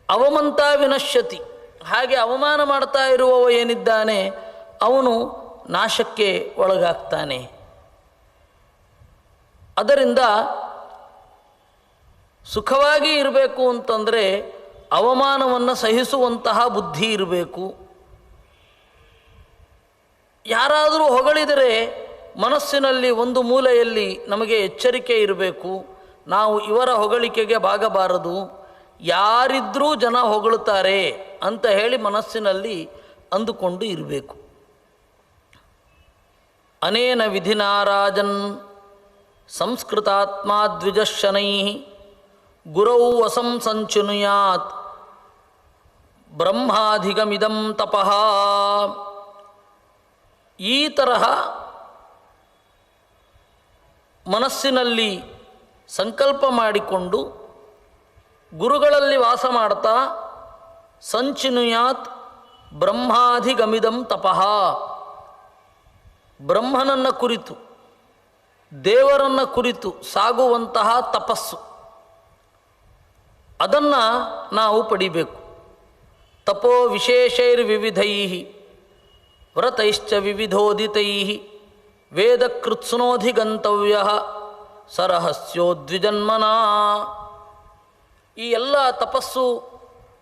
ಅವಮಂತ ವಿನಶ್ಯತಿ. ಹಾಗೆ ಅವಮಾನ ಮಾಡ್ತಾ ಇರುವವ ಏನಿದ್ದಾನೆ ಅವನು ನಾಶಕ್ಕೆ ಒಳಗಾಗ್ತಾನೆ. ಅದರಿಂದ ಸುಖವಾಗಿ ಇರಬೇಕು ಅಂತಂದರೆ ಅವಮಾನವನ್ನು ಸಹಿಸುವಂತಹ ಬುದ್ಧಿ ಇರಬೇಕು. ಯಾರಾದರೂ ಹೊಗಳಿದರೆ ಮನಸ್ಸಿನಲ್ಲಿ ಒಂದು ಮೂಲೆಯಲ್ಲಿ ನಮಗೆ ಎಚ್ಚರಿಕೆ ಇರಬೇಕು, ನಾವು ಇವರ ಹೊಗಳಿಕೆಗೆ ಬಾಗಬಾರದು, ಯಾರಿದ್ರೂ ಜನ ಹೊಗಳುತ್ತಾರೆ ಅಂತ ಹೇಳಿ ಮನಸ್ಸಿನಲ್ಲಿ ಅಂದುಕೊಂಡು ಇರಬೇಕು. ಅನೇನ ವಿಧಿನಾ ರಾಜನ್ ಸಂಸ್ಕೃತಾತ್ಮ ದ್ವಿಜಶನೈ ಗುರೌ ಅಸಂಸಂಚುನುಯಾತ್ ಬ್ರಹ್ಮಾಧಿಗಮಿದಂ ತಪಃ. ಈ ತರಹ ಮನಸ್ಸಿನಲ್ಲಿ ಸಂಕಲ್ಪ ಮಾಡಿಕೊಂಡು ಗುರುಗಳಲ್ಲಿ ವಾಸ ಮಾಡ್ತಾ ಸಂಚಿನುಯಾತ್ ಬ್ರಹ್ಮಾಧಿಗಮಿದಂ ತಪಃ. ಬ್ರಹ್ಮನನ್ನು ಕುರಿತು ದೇವರನ್ನು ಕುರಿತು ಸಾಗುವಂತಹ ತಪಸ್ಸು ಅದನ್ನು ನಾವು ಪಡಿಬೇಕು. ತಪೋ ವಿಶೇಷೈರ್ವಿವಿಧೈ ವ್ರತೈಶ್ಚ ವಿವಿಧೋದಿತೈ ವೇದಕೃತ್ಸ್ನೋಧಿಗಂತವ್ಯ ಸರಹಸ್ಯೋದ್ವಿಜನ್ಮನಾ. ಈ ಎಲ್ಲ ತಪಸ್ಸು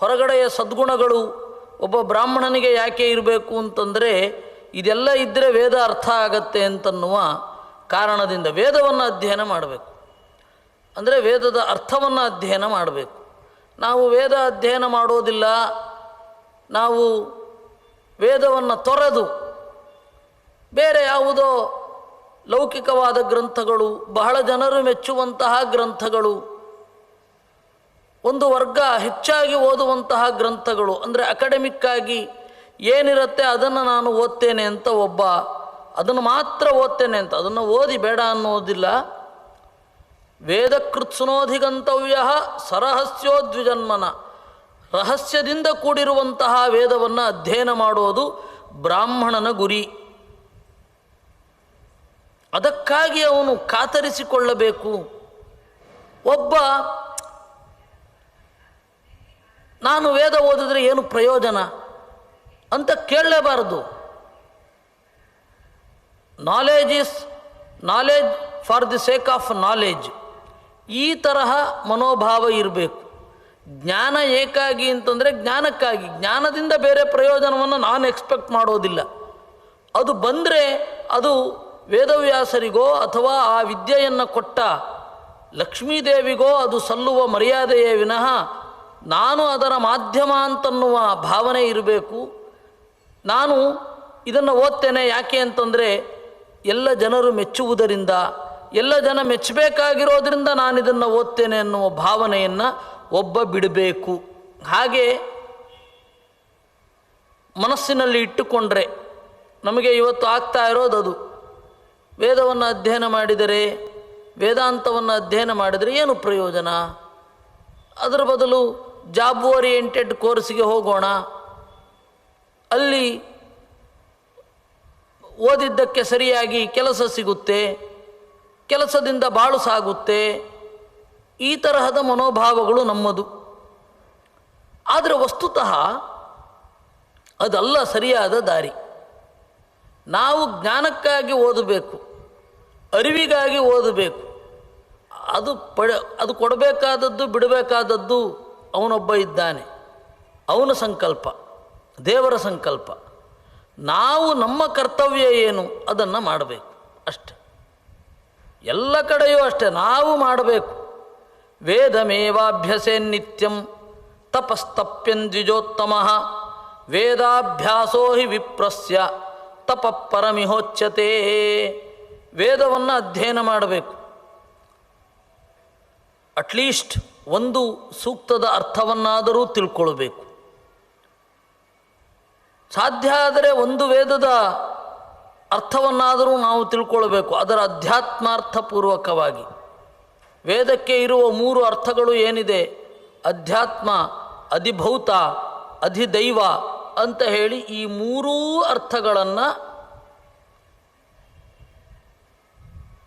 ಹೊರಗಡೆಯ ಸದ್ಗುಣಗಳು ಒಬ್ಬ ಬ್ರಾಹ್ಮಣನಿಗೆ ಯಾಕೆ ಇರಬೇಕು ಅಂತಂದರೆ ಇದೆಲ್ಲ ಇದ್ದರೆ ವೇದ ಅರ್ಥ ಆಗತ್ತೆ ಅಂತನ್ನುವ ಕಾರಣದಿಂದ ವೇದವನ್ನು ಅಧ್ಯಯನ ಮಾಡಬೇಕು. ಅಂದರೆ ವೇದದ ಅರ್ಥವನ್ನು ಅಧ್ಯಯನ ಮಾಡಬೇಕು. ನಾವು ವೇದ ಅಧ್ಯಯನ ಮಾಡೋದಿಲ್ಲ, ನಾವು ವೇದವನ್ನು ತೊರೆದು ಬೇರೆ ಯಾವುದೋ ಲೌಕಿಕವಾದ ಗ್ರಂಥಗಳು, ಬಹಳ ಜನರು ಮೆಚ್ಚುವಂತಹ ಗ್ರಂಥಗಳು, ಒಂದು ವರ್ಗ ಹೆಚ್ಚಾಗಿ ಓದುವಂತಹ ಗ್ರಂಥಗಳು, ಅಂದರೆ ಅಕಾಡೆಮಿಕ್ಕಾಗಿ ಏನಿರುತ್ತೆ ಅದನ್ನು ನಾನು ಓದ್ತೇನೆ ಅಂತ ಒಬ್ಬ ಅದನ್ನು ಮಾತ್ರ ಓದ್ತೇನೆ ಅಂತ ಅದನ್ನು ಓದಿ ಬೇಡ ಅನ್ನೋದಿಲ್ಲ. ವೇದಕೃತ್ಸ್ನೋಧಿಗಂತವ್ಯ ಸರಹಸ್ಯೋದ್ವಿಜನ್ಮನ. ರಹಸ್ಯದಿಂದ ಕೂಡಿರುವಂತಹ ವೇದವನ್ನು ಅಧ್ಯಯನ ಮಾಡೋದು ಬ್ರಾಹ್ಮಣನ ಗುರಿ. ಅದಕ್ಕಾಗಿ ಅವನು ಕಾತರಿಸಿಕೊಳ್ಳಬೇಕು. ಒಬ್ಬ ನಾನು ವೇದ ಓದಿದ್ರೆ ಏನು ಪ್ರಯೋಜನ ಅಂತ ಕೇಳಲೇಬಾರದು. Knowledge is knowledge for the sake of knowledge. ಈ ತರಹ ಮನೋಭಾವ ಇರಬೇಕು. ಜ್ಞಾನ ಏಕಾಗಿ ಅಂತಂದರೆ ಜ್ಞಾನಕ್ಕಾಗಿ, ಜ್ಞಾನದಿಂದ ಬೇರೆ ಪ್ರಯೋಜನವನ್ನು ನಾನು ಎಕ್ಸ್ಪೆಕ್ಟ್ ಮಾಡೋದಿಲ್ಲ. ಅದು ಬಂದರೆ ಅದು ವೇದವ್ಯಾಸರಿಗೋ ಅಥವಾ ಆ ವಿದ್ಯೆಯನ್ನು ಕೊಟ್ಟ ಲಕ್ಷ್ಮೀದೇವಿಗೋ ಅದು ಸಲ್ಲುವ ಮರ್ಯಾದೆಯೇ ವಿನಃ ನಾನು ಅದರ ಮಾಧ್ಯಮ ಅಂತನ್ನುವ ಭಾವನೆ ಇರಬೇಕು. ನಾನು ಇದನ್ನು ಓದ್ತೇನೆ ಯಾಕೆ ಅಂತಂದರೆ ಎಲ್ಲ ಜನರು ಮೆಚ್ಚುವುದರಿಂದ, ಎಲ್ಲ ಜನ ಮೆಚ್ಚಬೇಕಾಗಿರೋದ್ರಿಂದ ನಾನು ಇದನ್ನು ಓದ್ತೇನೆ ಅನ್ನುವ ಭಾವನೆಯನ್ನು ಒಬ್ಬ ಬಿಡಬೇಕು. ಹಾಗೆ ಮನಸ್ಸಿನಲ್ಲಿ ಇಟ್ಟುಕೊಂಡ್ರೆ ನಮಗೆ ಇವತ್ತು ಆಗ್ತಾ ಇರೋದದು. ವೇದವನ್ನು ಅಧ್ಯಯನ ಮಾಡಿದರೆ, ವೇದಾಂತವನ್ನು ಅಧ್ಯಯನ ಮಾಡಿದರೆ ಏನು ಪ್ರಯೋಜನ? ಅದರ ಬದಲು ಜಾಬ್ ಓರಿಯೆಂಟೆಡ್ ಕೋರ್ಸಿಗೆ ಹೋಗೋಣ, ಅಲ್ಲಿ ಓದಿದ್ದಕ್ಕೆ ಸರಿಯಾಗಿ ಕೆಲಸ ಸಿಗುತ್ತೆ, ಕೆಲಸದಿಂದ ಬಾಳು ಸಾಗುತ್ತೆ. ಈ ತರಹದ ಮನೋಭಾವಗಳು ನಮ್ಮದು. ಆದರೆ ವಸ್ತುತಃ ಅದಲ್ಲ ಸರಿಯಾದ ದಾರಿ. ನಾವು ಜ್ಞಾನಕ್ಕಾಗಿ ಓದಬೇಕು, ಅರಿವಿಗಾಗಿ ಓದಬೇಕು. ಅದು ಕೊಡಬೇಕಾದದ್ದು ಬಿಡಬೇಕಾದದ್ದು ಅವನೊಬ್ಬ ಇದ್ದಾನೆ, ಅವನ ಸಂಕಲ್ಪ, ದೇವರ ಸಂಕಲ್ಪ. ನಾವು ನಮ್ಮ ಕರ್ತವ್ಯ ಏನು ಅದನ್ನು ಮಾಡಬೇಕು ಅಷ್ಟೆ. ಎಲ್ಲ ಕಡೆಯೂ ಅಷ್ಟೆ ನಾವು ಮಾಡಬೇಕು. ವೇದಮೇವಾಭ್ಯಸೇ ನಿತ್ಯಂ ತಪಸ್ತಪ್ಯನ್ ದ್ವಿಜೋತ್ತಮಃ ವೇದಾಭ್ಯಾಸೋ ಹಿ ವಿಪ್ರಸ್ಯ ತಪ ಪರಮಿಹೋಚ್ಯತೆ. ವೇದವನ್ನು ಅಧ್ಯಯನ ಮಾಡಬೇಕು. ಅಟ್ಲೀಸ್ಟ್ ಒಂದು ಸೂಕ್ತದ ಅರ್ಥವನ್ನಾದರೂ ತಿಳ್ಕೊಳ್ಬೇಕು. ಸಾಧ್ಯ ಆದರೆ ಒಂದು ವೇದದ ಅರ್ಥವನ್ನಾದರೂ ನಾವು ತಿಳ್ಕೊಳ್ಬೇಕು, ಅದರ ಅಧ್ಯಾತ್ಮಾರ್ಥಪೂರ್ವಕವಾಗಿ. ವೇದಕ್ಕೆ ಇರುವ 3 ಅರ್ಥಗಳು ಏನಿದೆ, ಅಧ್ಯಾತ್ಮ, ಅಧಿಭೌತ, ಅಧಿದೈವ ಅಂತ ಹೇಳಿ ಈ 3 ಅರ್ಥಗಳನ್ನು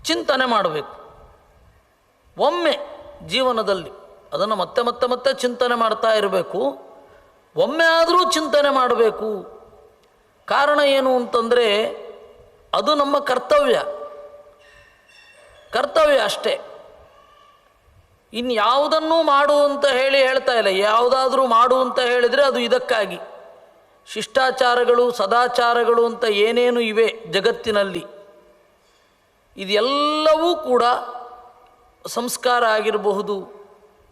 ಚಿಂತನೆ ಮಾಡಬೇಕು ಒಮ್ಮೆ ಜೀವನದಲ್ಲಿ. ಅದನ್ನು ಮತ್ತೆ ಮತ್ತೆ ಮತ್ತೆ ಚಿಂತನೆ ಮಾಡ್ತಾ ಇರಬೇಕು. ಒಮ್ಮೆ ಆದರೂ ಚಿಂತನೆ ಮಾಡಬೇಕು. ಕಾರಣ ಏನು ಅಂತಂದರೆ ಅದು ನಮ್ಮ ಕರ್ತವ್ಯ ಅಷ್ಟೇ. ಇನ್ಯಾವುದನ್ನೂ ಮಾಡು ಅಂತ ಹೇಳ್ತಾ ಇಲ್ಲ. ಯಾವುದಾದ್ರೂ ಮಾಡು ಅಂತ ಹೇಳಿದರೆ ಅದು ಇದಕ್ಕಾಗಿ. ಶಿಷ್ಟಾಚಾರಗಳು ಸದಾಚಾರಗಳು ಅಂತ ಏನೇನು ಇವೆ ಜಗತ್ತಿನಲ್ಲಿ, ಇದೆಲ್ಲವೂ ಕೂಡ ಸಂಸ್ಕಾರ ಆಗಿರಬಹುದು.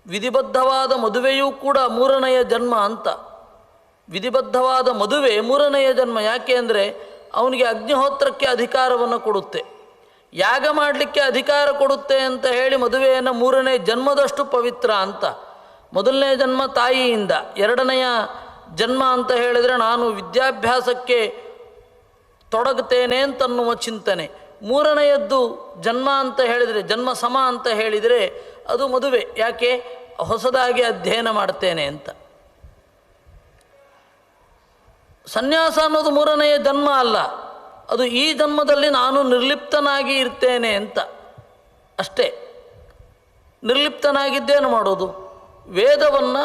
ವಿಧಿಬದ್ಧವಾದ ಮದುವೆಯೂ ಕೂಡ ಮೂರನೆಯ ಜನ್ಮ ಅಂತ. ವಿಧಿಬದ್ಧವಾದ ಮದುವೆ ಮೂರನೆಯ ಜನ್ಮ. ಯಾಕೆ ಅಂದರೆ ಅವನಿಗೆ ಅಗ್ನಿಹೋತ್ರಕ್ಕೆ ಅಧಿಕಾರವನ್ನು ಕೊಡುತ್ತೆ, ಯಾಗ ಮಾಡಲಿಕ್ಕೆ ಅಧಿಕಾರ ಕೊಡುತ್ತೆ ಅಂತ ಹೇಳಿ ಮದುವೆಯನ್ನು ಮೂರನೇ ಜನ್ಮದಷ್ಟು ಪವಿತ್ರ ಅಂತ. ಮೊದಲನೇ ಜನ್ಮ ತಾಯಿಯಿಂದ, ಎರಡನೆಯ ಜನ್ಮ ಅಂತ ಹೇಳಿದರೆ ನಾನು ವಿದ್ಯಾಭ್ಯಾಸಕ್ಕೆ ತೊಡಗುತ್ತೇನೆ ಅಂತನ್ನುವ ಚಿಂತನೆ. ಮೂರನೆಯದ್ದು ಜನ್ಮ ಅಂತ ಹೇಳಿದರೆ, ಜನ್ಮ ಸಮ ಅಂತ ಹೇಳಿದರೆ ಅದು ಮದುವೆ. ಯಾಕೆ? ಹೊಸದಾಗಿ ಅಧ್ಯಯನ ಮಾಡ್ತೇನೆ ಅಂತ. ಸನ್ಯಾಸ ಅನ್ನೋದು ಮೂರನೆಯ ಜನ್ಮ ಅಲ್ಲ, ಅದು ಈ ಜನ್ಮದಲ್ಲಿ ನಾನು ನಿರ್ಲಿಪ್ತನಾಗಿ ಇರ್ತೇನೆ ಅಂತ ಅಷ್ಟೇ. ನಿರ್ಲಿಪ್ತನಾಗಿದ್ದೇನು ಮಾಡೋದು? ವೇದವನ್ನು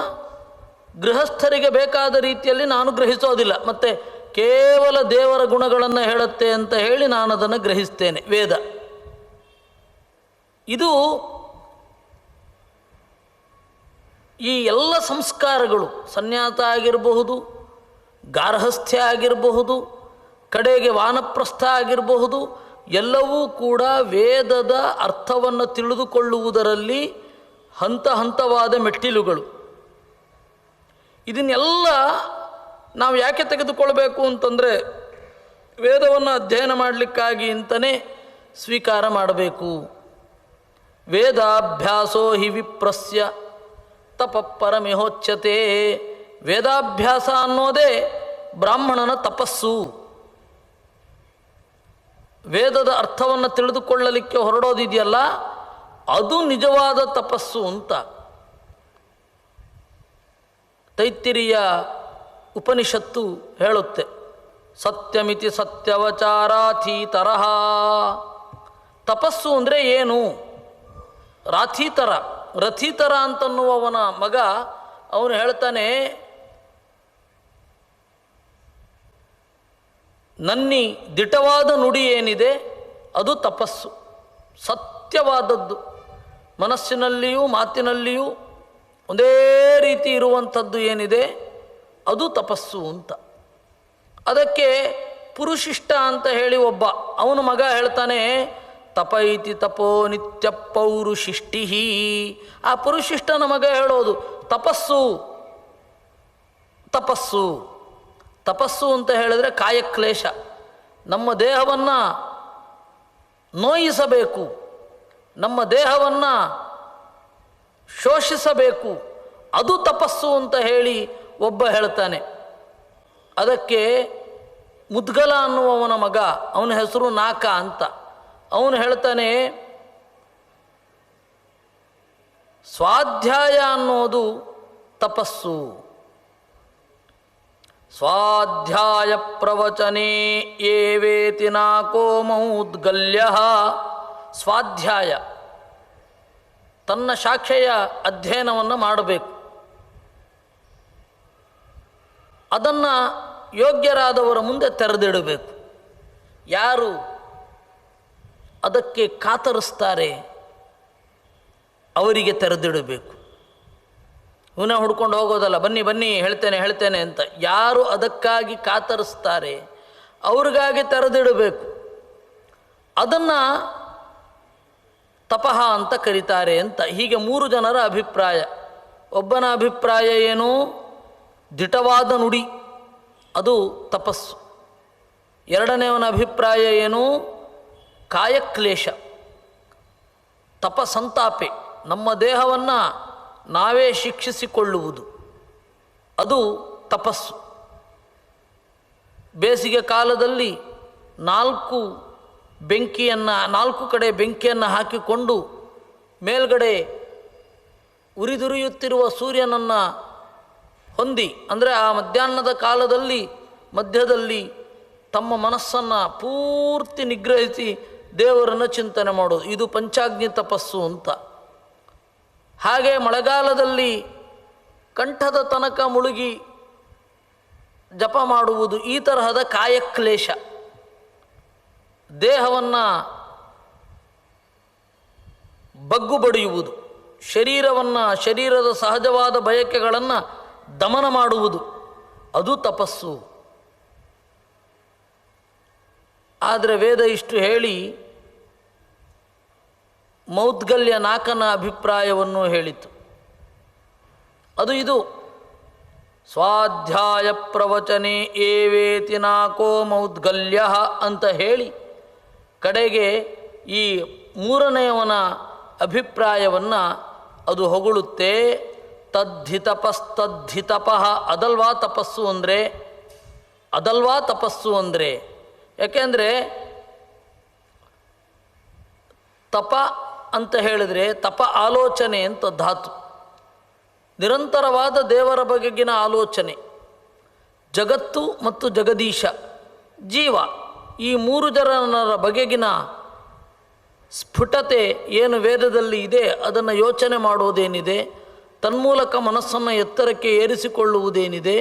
ಗೃಹಸ್ಥರಿಗೆ ಬೇಕಾದ ರೀತಿಯಲ್ಲಿ ನಾನು ಗ್ರಹಿಸೋದಿಲ್ಲ, ಮತ್ತು ಕೇವಲ ದೇವರ ಗುಣಗಳನ್ನು ಹೇಳುತ್ತೆ ಅಂತ ಹೇಳಿ ನಾನು ಅದನ್ನು ಗ್ರಹಿಸ್ತೇನೆ. ವೇದ ಇದು ಈ ಎಲ್ಲ ಸಂಸ್ಕಾರಗಳು, ಸನ್ಯಾಸ ಆಗಿರಬಹುದು, ಗಾರ್ಹಸ್ಥ್ಯ ಆಗಿರಬಹುದು, ಕಡೆಗೆ ವಾನಪ್ರಸ್ಥ ಆಗಿರಬಹುದು, ಎಲ್ಲವೂ ಕೂಡ ವೇದದ ಅರ್ಥವನ್ನು ತಿಳಿದುಕೊಳ್ಳುವುದರಲ್ಲಿ ಹಂತ ಹಂತವಾದ ಮೆಟ್ಟಿಲುಗಳು. ಇದನ್ನೆಲ್ಲ ನಾವು ಯಾಕೆ ತೆಗೆದುಕೊಳ್ಬೇಕು ಅಂತಂದರೆ ವೇದವನ್ನು ಅಧ್ಯಯನ ಮಾಡಲಿಕ್ಕಾಗಿ ಅಂತಲೇ ಸ್ವೀಕಾರ ಮಾಡಬೇಕು. ವೇದಾಭ್ಯಾಸೋ ಹಿ ವಿಪ್ರಸ್ಯ ತಪಃಪರಮಿಹೋಚ್ಯತೆ. ವೇದಾಭ್ಯಾಸ ಅನ್ನೋದೇ ಬ್ರಾಹ್ಮಣನ ತಪಸ್ಸು. ವೇದದ ಅರ್ಥವನ್ನು ತಿಳಿದುಕೊಳ್ಳಲಿಕ್ಕೆ ಹೊರಡೋದಿದೆಯಲ್ಲ, ಅದು ನಿಜವಾದ ತಪಸ್ಸು ಅಂತ. ತೈತ್ತಿರೀಯ ಉಪನಿಷತ್ತು ಹೇಳುತ್ತೆ, ಸತ್ಯಮಿತಿ ಸತ್ಯವಚಾರಾಥೀತರಃ. ತಪಸ್ಸು ಅಂದರೆ ಏನು? ರಾಥೀತರ, ರಥೀತರ ಅಂತನ್ನುವವನ ಮಗ ಅವನು ಹೇಳ್ತಾನೆ, ನನ್ನಿ ದಿಟವಾದ ನುಡಿ ಏನಿದೆ ಅದು ತಪಸ್ಸು. ಸತ್ಯವಾದದ್ದು, ಮನಸ್ಸಿನಲ್ಲಿಯೂ ಮಾತಿನಲ್ಲಿಯೂ ಒಂದೇ ರೀತಿ ಇರುವಂಥದ್ದು ಏನಿದೆ ಅದು ತಪಸ್ಸು ಅಂತ. ಅದಕ್ಕೆ ಪುರುಷಿಷ್ಟ ಅಂತ ಹೇಳಿ ಒಬ್ಬ ಅವನ ಮಗ ಹೇಳ್ತಾನೆ, ತಪ ಇತಿ ತಪೋ ನಿತ್ಯ ಪೌರುಷಿಷ್ಟಿ. ಆ ಪುರುಷಿಷ್ಟನ ಮಗ ಹೇಳೋದು ತಪಸ್ಸು ತಪಸ್ಸು ತಪಸ್ಸು ಅಂತ ಹೇಳಿದ್ರೆ ಕಾಯಕ್ಲೇಶ. ನಮ್ಮ ದೇಹವನ್ನು ನೋಯಿಸಬೇಕು, ನಮ್ಮ ದೇಹವನ್ನು ಶೋಷಿಸಬೇಕು, ಅದು ತಪಸ್ಸು ಅಂತ ಹೇಳಿ ಒಬ್ಬ ಹೇಳ್ತಾನೆ. ಅದಕ್ಕೆ ಮುದ್ಗಲ ಅನ್ನುವವನ ಮಗ, ಅವನ ಹೆಸರು ನಾಕ ಅಂತ, ಅವನು ಹೇಳ್ತಾನೆ, ಸ್ವಾಧ್ಯಾಯ ಅನ್ನೋದು ತಪಸ್ಸು. ಸ್ವಾಧ್ಯಾಯ ಪ್ರವಚನೆ ಏವೇತಿ ನಾಕೋ ಮೌದ್ಗಲ್ಯ. ಸ್ವಾಧ್ಯಾಯ, ತನ್ನ ಶಾಖೆಯ ಅಧ್ಯಯನವನ್ನು ಮಾಡಬೇಕು. ಅದನ್ನು ಯೋಗ್ಯರಾದವರ ಮುಂದೆ ತೆರೆದಿಡಬೇಕು. ಯಾರು ಅದಕ್ಕೆ ಕಾತರಿಸ್ತಾರೆ ಅವರಿಗೆ ತೆರೆದಿಡಬೇಕು. ಇವನೇ ಹುಡ್ಕೊಂಡು ಹೋಗೋದಲ್ಲ, ಬನ್ನಿ ಬನ್ನಿ ಹೇಳ್ತೇನೆ ಅಂತ. ಯಾರು ಅದಕ್ಕಾಗಿ ಕಾತರಿಸ್ತಾರೆ ಅವ್ರಿಗಾಗಿ ತೆರೆದಿಡಬೇಕು. ಅದನ್ನು ತಪಃ ಅಂತ ಕರೀತಾರೆ ಅಂತ. ಹೀಗೆ ಮೂರು ಜನರ ಅಭಿಪ್ರಾಯ. ಒಬ್ಬನ ಅಭಿಪ್ರಾಯ ಏನು? ದಿಟವಾದ ನುಡಿ, ಅದು ತಪಸ್ಸು. ಎರಡನೆಯವನ ಅಭಿಪ್ರಾಯ ಏನು? ಕಾಯಕ್ಲೇಶ, ತಪಸಂತಾಪೆ, ನಮ್ಮ ದೇಹವನ್ನು ನಾವೇ ಶಿಕ್ಷಿಸಿಕೊಳ್ಳುವುದು, ಅದು ತಪಸ್ಸು. ಬೇಸಿಗೆ ಕಾಲದಲ್ಲಿ ನಾಲ್ಕು ಕಡೆ ಬೆಂಕಿಯನ್ನು ಹಾಕಿಕೊಂಡು ಮೇಲ್ಗಡೆ ಉರಿದುರಿಯುತ್ತಿರುವ ಸೂರ್ಯನನ್ನು ಹೊಂದಿ, ಅಂದರೆ ಆ ಮಧ್ಯಾಹ್ನದ ಕಾಲದಲ್ಲಿ ಮಧ್ಯದಲ್ಲಿ ತಮ್ಮ ಮನಸ್ಸನ್ನು ಪೂರ್ತಿ ನಿಗ್ರಹಿಸಿ ದೇವರನ್ನು ಚಿಂತನೆ ಮಾಡೋದು, ಇದು ಪಂಚಾಗ್ನಿ ತಪಸ್ಸು ಅಂತ. ಹಾಗೆ ಮಳೆಗಾಲದಲ್ಲಿ ಕಂಠದ ತನಕ ಮುಳುಗಿ ಜಪ ಮಾಡುವುದು, ಈ ತರಹದ ಕಾಯಕ್ಲೇಶ, ದೇಹವನ್ನು ಬಗ್ಗು ಬಡಿಯುವುದು, ಶರೀರದ ಸಹಜವಾದ ಬಯಕೆಗಳನ್ನು ದಮನ ಮಾಡುವುದು, ಅದು ತಪಸ್ಸು. ಆದರೆ ವೇದ ಇಷ್ಟು ಹೇಳಿ ಮೌದ್ಗಲ್ಯ ನಾಕನ ಅಭಿಪ್ರಾಯವನ್ನು ಹೇಳಿತು. ಅದು ಇದು: ಸ್ವಾಧ್ಯಾಯ ಪ್ರವಚನೆ ಏವೇತಿ ನಾಕೋ ಮೌದ್ಗಲ್ಯ ಅಂತ ಹೇಳಿ ಕಡೆಗೆ ಈ ಮೂರನೆಯವನ ಅಭಿಪ್ರಾಯವನ್ನು ಅದು ಹೊಗಳುತ್ತೆ. ತದ್ಧಿತಪಸ್ತದ್ಧಿತಪಃ, ಅದಲ್ವಾ ತಪಸ್ಸು ಅಂದರೆ ಯಾಕೆಂದರೆ ತಪ ಅಂತ ಹೇಳಿದರೆ ತಪ ಆಲೋಚನೆ ಅಂತ ಧಾತು, ನಿರಂತರವಾದ ದೇವರ ಬಗೆಗಿನ ಆಲೋಚನೆ, ಜಗತ್ತು ಮತ್ತು ಜಗದೀಶ ಜೀವ, ಈ ಮೂರು ಜನರ ಬಗೆಗಿನ ಸ್ಫುಟತೆ ಏನು ವೇದದಲ್ಲಿ ಇದೆ ಅದನ್ನು ಯೋಚನೆ ಮಾಡುವುದೇನಿದೆ, ತನ್ಮೂಲಕ ಮನಸ್ಸನ್ನು ಎತ್ತರಕ್ಕೆ ಏರಿಸಿಕೊಳ್ಳುವುದೇನಿದೆ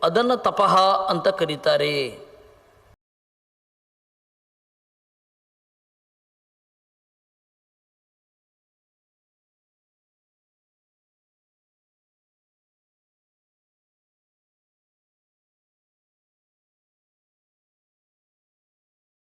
ಅದನ್ನು ತಪಃ ಅಂತ ಕರೀತಾರೆ.